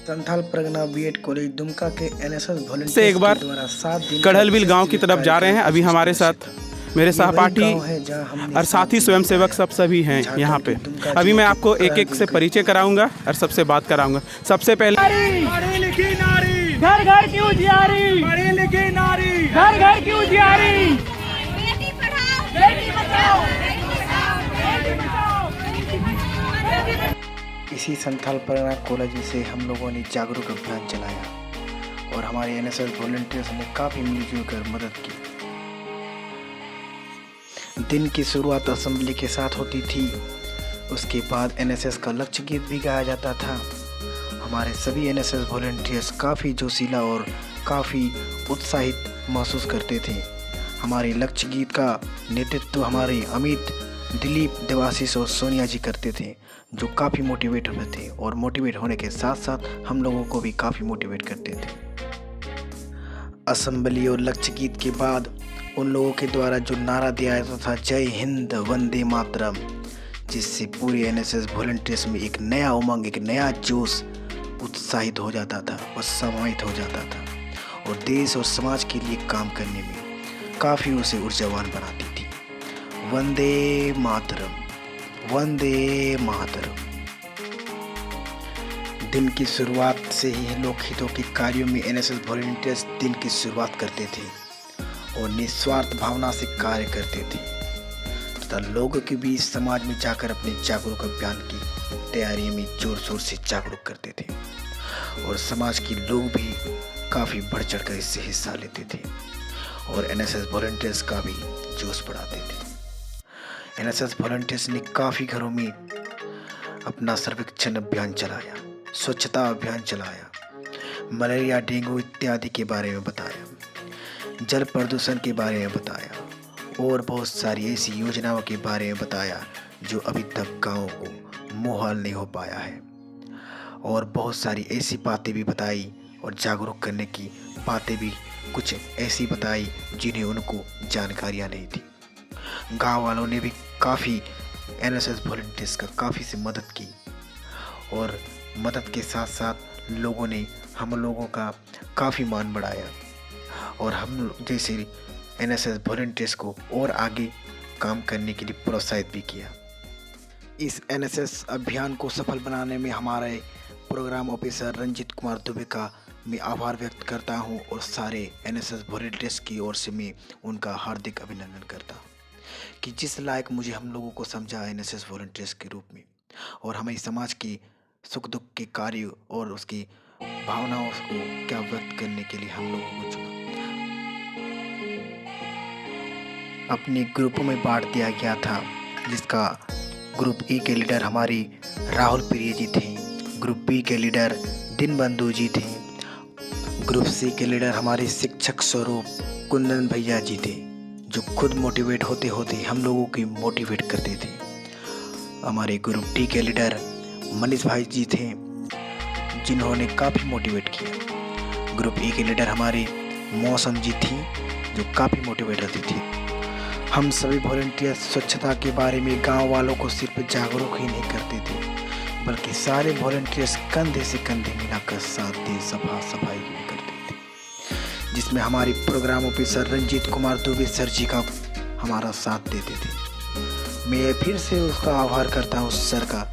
Santhal Pargana BEd college Dumka के NSS से एक वॉलंटियर्स बार के द्वारा 7 दिन कड़हलविल गांव की तरफ जा रहे हैं। अभी हमारे साथ मेरे सहपाठी और साथी स्वयंसेवक सभी हैं यहाँ पे। अभी मैं आपको एक एक से परिचय कराऊंगा और सबसे बात कराऊंगा। सबसे पहले पढ़ी लिखी नारी घर घर की उजियारी, पढ़ी लिखी नारी घर घर की उजियारी, बेटी पढ़ाओ बेटी बचाओ, बेटी बचाओ बेटी बचाओ, बेटी बचाओ। इसी संथाल परगना कॉलेज से हम लोगों ने जागरूक अभियान चलाया और हमारे एनएसएस वॉलंटियर्स ने काफ़ी मिलजुल कर मदद की। दिन की शुरुआत असेंबली के साथ होती थी। उसके बाद एनएसएस का लक्ष्य गीत भी गाया जाता था। हमारे सभी एनएसएस वॉलंटियर्स काफ़ी जोशीला और काफ़ी उत्साहित महसूस करते थे। हमारे लक्ष्य गीत का नेतृत्व हमारे अमित, दिलीप, देवाशीष और सोनिया जी करते थे, जो काफ़ी मोटिवेट हुए थे और मोटिवेट होने के साथ साथ हम लोगों को भी काफ़ी मोटिवेट करते थे। असेंबली और लक्ष्य गीत के बाद उन लोगों के द्वारा जो नारा दिया जाता था, जय हिंद वंदे मातरम, जिससे पूरे एनएसएस वॉलंटियर्स में एक नया उमंग, एक नया जोश उत्साहित हो जाता था और समाहित हो जाता था और देश और समाज के लिए काम करने में काफ़ी उसे ऊर्जावान बनाती थी। वंदे मातरम, वंदे मातरम। दिन की शुरुआत से ही लोकहितों के कार्यों में एनएसएस वॉलंटियर्स दिन की शुरुआत करते थे और निस्वार्थ भावना से कार्य करते थे तथा लोगों के बीच समाज में जाकर अपने जागरूक अभियान की तैयारी में जोर शोर से जागरूक करते थे और समाज के लोग भी काफ़ी बढ़ चढ़ कर इससे हिस्सा लेते थे और एनएसएस वॉलंटियर्स का भी जोश बढ़ाते थे। एनएसएस वॉलंटियर्स ने काफ़ी घरों में अपना सर्वेक्षण अभियान चलाया, स्वच्छता अभियान चलाया, मलेरिया, डेंगू इत्यादि के बारे में बताया, जल प्रदूषण के बारे में बताया और बहुत सारी ऐसी योजनाओं के बारे में बताया जो अभी तक गाँव को मुहैया नहीं हो पाया है और बहुत सारी ऐसी बातें भी बताई और जागरूक करने की बातें भी कुछ ऐसी बताई जिन्हें उनको जानकारियाँ नहीं थी। गांव वालों ने भी काफ़ी एनएसएस वॉलंटियर्स का काफ़ी से मदद की और मदद के साथ साथ लोगों ने हम लोगों का काफ़ी मान बढ़ाया और हम जैसे एनएसएस वॉलंटियर्स को और आगे काम करने के लिए प्रोत्साहित भी किया। इस एनएसएस अभियान को सफल बनाने में हमारे प्रोग्राम ऑफिसर रंजीत कुमार दुबे का मैं आभार व्यक्त करता हूं और सारे एनएसएस वॉलंटियर्स की ओर से मैं उनका हार्दिक अभिनंदन करता हूं कि जिस लायक मुझे हम लोगों को समझा एनएसएस वॉलंटियर्स के रूप में और हमें समाज के सुख दुख के कार्य और उसकी भावनाओं को क्या व्यक्त करने के लिए हम लोगों को चुना। अपने ग्रुपों में बांट दिया गया था, जिसका ग्रुप ए के लीडर हमारी राहुल प्रिय जी थे, ग्रुप बी के लीडर दीनबंधु जी थे, ग्रुप सी के लीडर हमारे शिक्षक स्वरूप कुंदन भैया जी थे, जो खुद मोटिवेट होते होते हम लोगों की मोटिवेट करते थे। हमारे ग्रुप डी के लीडर मनीष भाई जी थे, जिन्होंने काफ़ी मोटिवेट किया। ग्रुप ए के लीडर हमारे मौसम जी थी, जो काफ़ी मोटिवेट रहती थी। हम सभी वॉलंटियर स्वच्छता के बारे में गांव वालों को सिर्फ जागरूक ही नहीं करते थे, बल्कि सारे वॉलंटियर्स कंधे से कंधे मिलाकर साथ दे सफाई भी करते थे, जिसमें हमारे programme officer Ranjeet Kumar Dubey sir ji का हमारा साथ देते थे। मैं फिर से उसका आभार करता हूँ उस सर का,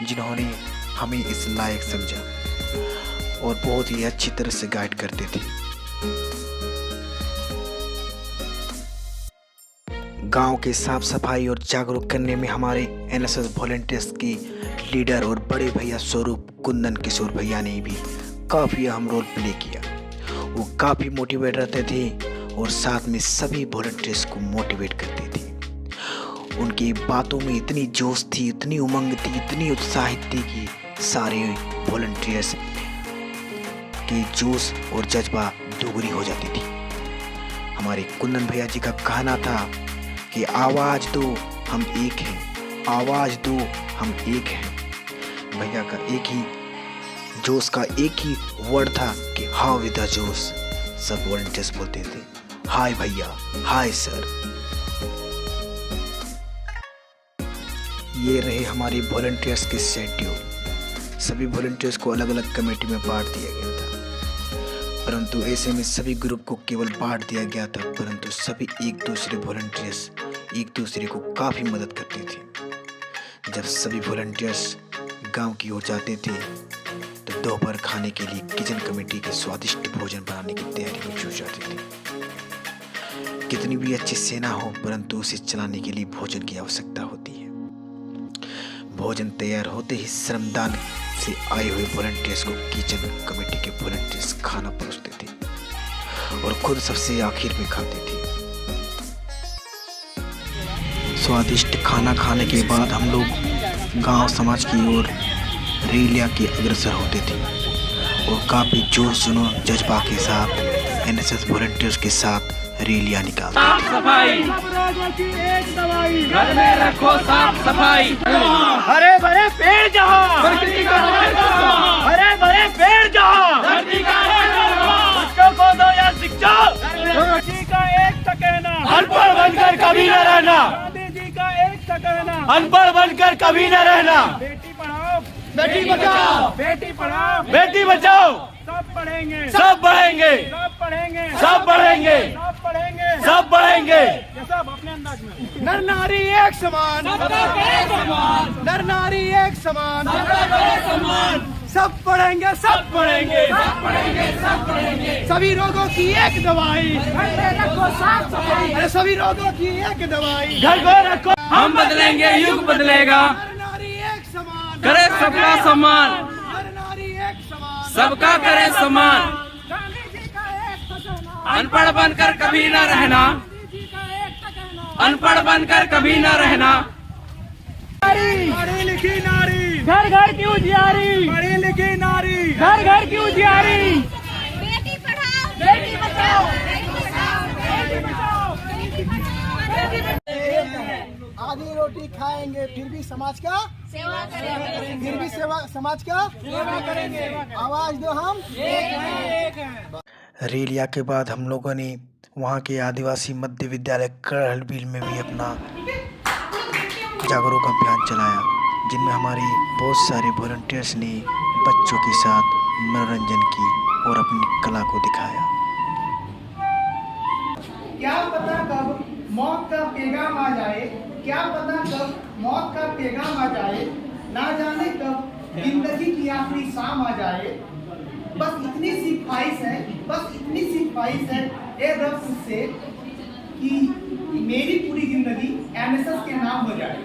जिन्होंने हमें इस लायक समझा और बहुत ही अच्छी तरह से गाइड करते थे। गांव के साफ सफाई और जागरूक करने में हमारे एनएसएस वॉलंटियर्स की लीडर और बड़े भैया स्वरूप कुंदन किशोर भैया ने भी काफ़ी अहम रोल प्ले किया। वो काफ़ी मोटिवेट रहते थे और साथ में सभी वॉलंटियर्स को मोटिवेट करते थे। उनकी बातों में इतनी जोश थी, इतनी उमंग थी, इतनी उत्साहित थी कि सारे वॉलंटियर्स के जोश और जज्बा दोगुनी हो जाती थी। हमारे कुंदन भैया जी का कहना था कि आवाज़ दो हम एक हैं, आवाज़ दो हम एक हैं। भैया का एक ही जोश का एक ही वर्ड था कि हाउ विद द जोश। सब वॉलंटियर्स बोलते थे हाय भैया, हाय सर। ये रहे हमारे वॉलंटियर्स के शेड्यूल। सभी वॉलंटियर्स को अलग अलग कमेटी में बांट दिया गया था, परंतु ऐसे में सभी ग्रुप को केवल बांट दिया गया था, परंतु सभी एक दूसरे वॉलंटियर्स एक दूसरे को काफ़ी मदद करते थे। जब सभी वॉलंटियर्स गांव की ओर जाते थे तो दोपहर खाने के लिए किचन कमेटी के स्वादिष्ट भोजन बनाने की तैयारी में जुट जाते थे। कितनी भी अच्छी सेना हो, परंतु उसे चलाने के लिए भोजन की आवश्यकता होती है। भोजन तैयार होते ही श्रमदान से आए हुए वॉलंटियर्स को किचन कमेटी के वॉलंटियर्स खाना परोसते थे और खुद सबसे आखिर में खाते थे। स्वादिष्ट खाना खाने के बाद हम लोग गांव समाज की ओर रैलियां के अग्रसर होते थे और काफ़ी जोश जुनून जज्बा के साथ एनएसएस वॉलंटियर्स के साथ रैलियां निकालते। साफ सफाई, सब रोगों की एक दवाई, घर में रखो साफ सफाई। हरे भरे पेड़ जहाँ, प्रकृति का हरे भरे पेड़ जहाँ, धरती का बच्चों को दो या शिक्षा, गांधी का एक सा कहना, अनपढ़ बनकर कभी न रहना। गांधी जी का एक सा कहना, अनपढ़ बनकर कभी न रहना। बेटी पढ़ाओ, बेटी बचाओ, बेटी पढ़ाओ, बेटी बचाओ। सब पढ़ेंगे, सब बढ़ेंगे, सब पढ़ेंगे, सब बढ़ेंगे, सब पढ़ेंगे, सब बढ़ेंगे। सब अपने अंदाज में। नर नारी एक समान, नर नारी एक समान, सब पढ़ेंगे, सब पढ़ेंगे, सब पढ़ेंगे, सब पढ़ेंगे। सभी रोगों की एक दवाई, घर में रखो साफ सफाई। अरे सभी रोगों की एक दवाई, घर को रखो। हम बदलेंगे, युग बदलेगा। नर नारी एक समान, करे सबका सम्मान। नर नारी एक समान, सबका करे सम्मान। अनपढ़ बनकर कभी न रहना, अनपढ़ बनकर कभी न रहना। पढ़ी लिखी नारी, घर घर की उजियारी, पढ़ी लिखी नारी, घर घर की उजियारी। बेटी पढ़ाओ, बेटी बचाओ, बेटी बचाओ, बेटी बचाओ, बेटी बचाओ। आधी रोटी खाएंगे फिर भी समाज का सेवा करेंगे, फिर भी सेवा समाज का सेवा करेंगे। आवाज दो हम एक हैं। रैलिया के बाद हम लोगों ने वहाँ के आदिवासी मध्य विद्यालय करहलबील में भी अपना जागरूक अभियान चलाया, जिनमें हमारे बहुत सारे वॉलंटियर्स ने बच्चों के साथ मनोरंजन की और अपनी कला को दिखाया। क्या पता कब मौत का पैगाम आ जाए, क्या पता कब मौत का पैगाम आ जाए, ना जाने कब जिंदगी की आखिरी शाम आ जाए। बस इतनी सी ख्वाहिश है, बस इतनी सी ख्वाहिश है ए रब से कि मेरी पूरी जिंदगी एनएसएस के नाम हो जाए।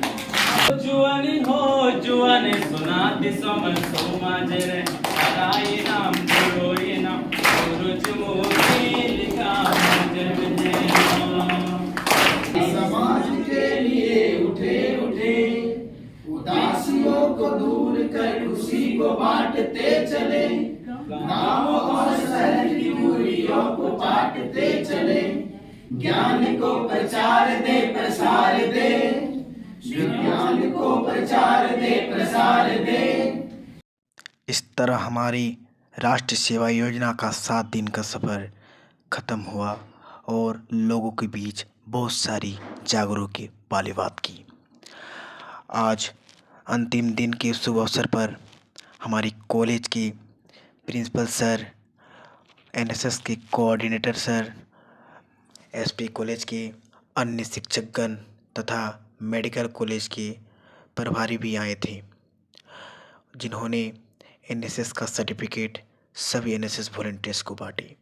जुआनी हो जुआने सुना दिसमन सोमाजे रे आदाई नाम जोड़ोई नाम गुरुज मोती लिखा मुझे समाज के लिए उठे उठे, उदासियों को दूर कर खुशी को बांटते चले, गांवों और शहर की दूरियों को बांटते चले, ज्ञान को प्रचार दे प्रसार दे, विज्ञान को प्रचार दे प्रसार दे। इस तरह हमारी राष्ट्रीय सेवा योजना का 7 दिन का सफ़र ख़त्म हुआ और लोगों के बीच बहुत सारी जागरूक वाली बात की। आज अंतिम दिन के शुभ अवसर पर हमारी कॉलेज के प्रिंसिपल सर, एनएसएस के कोऑर्डिनेटर सर, एसपी कॉलेज के अन्य शिक्षकगण तथा मेडिकल कॉलेज के प्रभारी भी आए थे, जिन्होंने एनएसएस का सर्टिफिकेट सभी एनएसएस वॉलंटियर्स को बांटे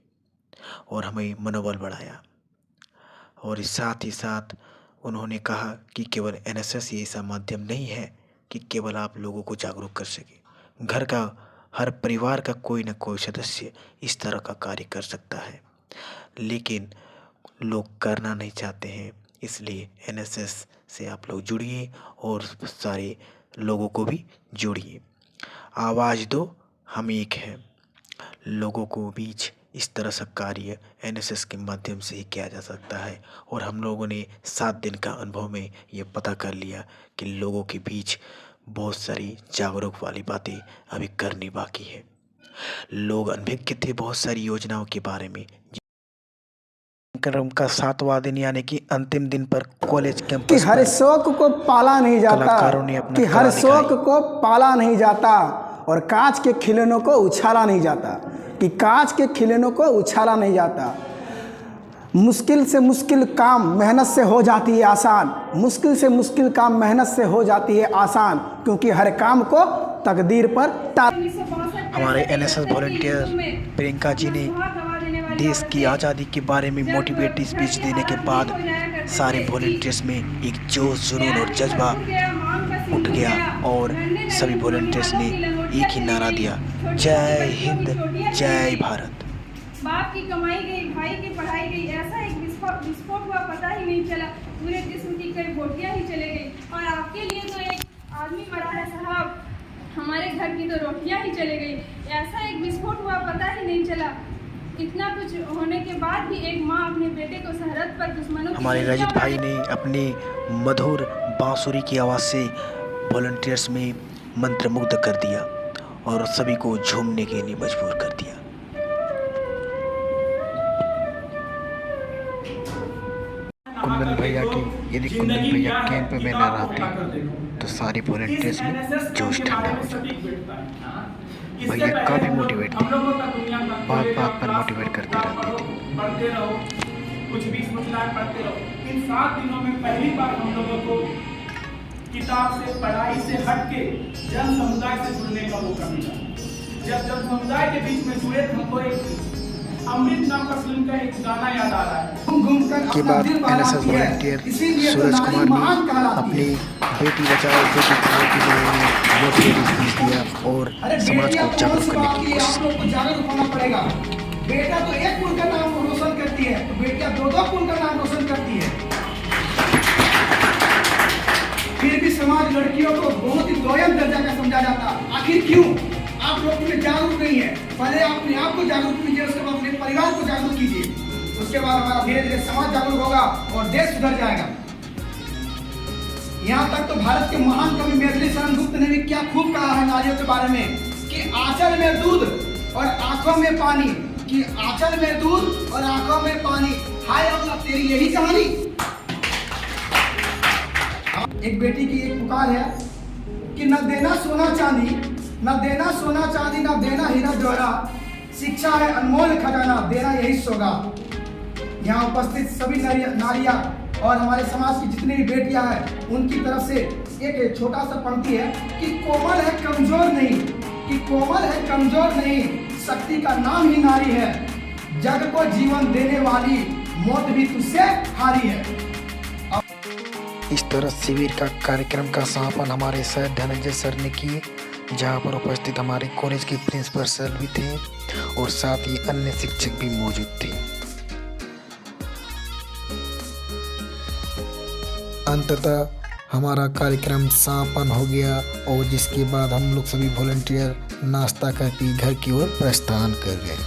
और हमें मनोबल बढ़ाया। और इस साथ ही साथ उन्होंने कहा कि केवल एनएसएस ही ऐसा माध्यम नहीं है कि केवल आप लोगों को जागरूक कर सके। घर का हर परिवार का कोई न कोई सदस्य इस तरह का कार्य कर सकता है, लेकिन लोग करना नहीं चाहते हैं। इसलिए एनएसएस से आप लोग जुड़िए और सारे लोगों को भी जोड़िए। आवाज़ दो, हम एक हैं। लोगों को बीच इस तरह से कार्य एनएसएस के माध्यम से ही किया जा सकता है और हम लोगों ने 7 दिन का अनुभव में ये पता कर लिया कि लोगों के बीच बहुत सारी जागरूक वाली बातें अभी करनी बाकी है। लोग अनभिज्ञ थे बहुत सारी योजनाओं के बारे में। कार्यक्रम का 7वां दिन यानी कि अंतिम दिन पर कॉलेज कैंपस कि हर शौक को पाला नहीं जाता, कलाकारों ने अपना कि हर कला शौक दिखाई। को पाला नहीं जाता, और कांच के खिलौनों को उछाला नहीं जाता, कि कांच के खिलौनों को उछाला नहीं जाता। मुश्किल से मुश्किल काम मेहनत से हो जाती है आसान, मुश्किल से मुश्किल काम मेहनत से हो जाती है आसान, क्योंकि हर काम को तकदीर पर टाल। हमारे एनएसएस वॉलंटियर प्रियंका जी ने देश की आज़ादी के बारे में मोटिवेटिव स्पीच देने के बाद सारे वॉलंटियर्स में एक जोश, जुनून और जज्बा उठ गया और सभी वॉलंटियर्स ने एक ही नारा दिया, जय हिंद, जय भारत। बाप की कमाई गई, भाई की पढ़ाई गई, ऐसा एक विस्फोट हुआ पता ही नहीं चला, पूरे जिस्म की कई बोटियां ही चले गई। और आपके लिए तो एक आदमी मरा है साहब, हमारे घर की तो रोटियां ही चले गई। ऐसा एक विस्फोट हुआ पता ही नहीं चला। इतना कुछ होने के बाद भी एक माँ अपने बेटे को सरहद पर दुश्मनों। हमारे रजत भाई ने अपनी मधुर बांसुरी की आवाज़ से वॉलंटियर्स में मंत्रमुग्ध कर दिया और सभी को झूमने के लिए मजबूर कर दिया। कुंदन भैया की यदि कुंदन भैया कैंप में न रहते तो सारे वॉलंटियर्स में जोश ठंडा हो जाता। भैया काफ़ी मोटिवेट थे, बात बात पर मोटिवेट करते रहते थे। पढ़ते रहो, कुछ भी सोचना है पढ़ते रहो। इन 7 दिनों में पहली बार हम लोगों को किताब से, पढ़ाई से हट के जन समुदाय से जुड़ने का मौका मिला। जब जन समुदाय के बीच में जुड़े तो हमको एक अमृत नाम का फिल्म का एक गाना याद आ रहा है। के बाद एनएसएस वॉलंटियर सूरज कुमार ने अपनी बेटी बचाओ बेटी पढ़ाओ के लिए मोटिवेटिव स्पीच दिया और समाज को जागरूक करने की कोशिश की। आपको जागरूक होना पड़ेगा। बेटा तो एक कुल का नाम रोशन करती है, तो बेटियां 2-2 कुल का नाम रोशन करती है। फिर भी समाज लड़कियों को बहुत ही दोयम दर्जा का समझा जाता। आखिर क्यों? आप लोग में जागरूक नहीं है। पहले अपने आप को जागरूक कीजिए, उसके बाद अपने परिवार को जागरूक कीजिए, उसके बाद हमारा धीरे धीरे समाज जागरूक होगा और देश सुधर जाएगा। यहाँ तक तो भारत के महान कवि मेघली शरण गुप्त ने भी क्या खूब कहा है नारियों के बारे में, कि आंचल में दूध और आंखों में पानी, कि आंचल में दूध और आंखों में पानी। हाय अल्लाह, तेरी यही कहानी। एक बेटी की एक पुकार है कि न देना सोना चांदी, न देना सोना चांदी, न देना हीरा जवाहरात, शिक्षा है अनमोल खजाना, देना यही सौगात। यहाँ उपस्थित सभी नारियां और हमारे समाज की जितनी भी बेटियां हैं, उनकी तरफ से एक छोटा सा पंक्ति है कि कोमल है कमजोर नहीं, कि कोमल है कमजोर नहीं, शक्ति का नाम ही नारी है, जग को जीवन देने वाली, मौत भी तुझसे हारी है। इस तरह शिविर का कार्यक्रम का समापन हमारे सर धनंजय सर ने किए, जहां पर उपस्थित हमारे कॉलेज के प्रिंसिपल सर भी थे और साथ ही अन्य शिक्षक भी मौजूद थे। अंततः हमारा कार्यक्रम समापन हो गया और जिसके बाद हम लोग सभी वॉलंटियर नाश्ता करके घर की ओर प्रस्थान कर गए।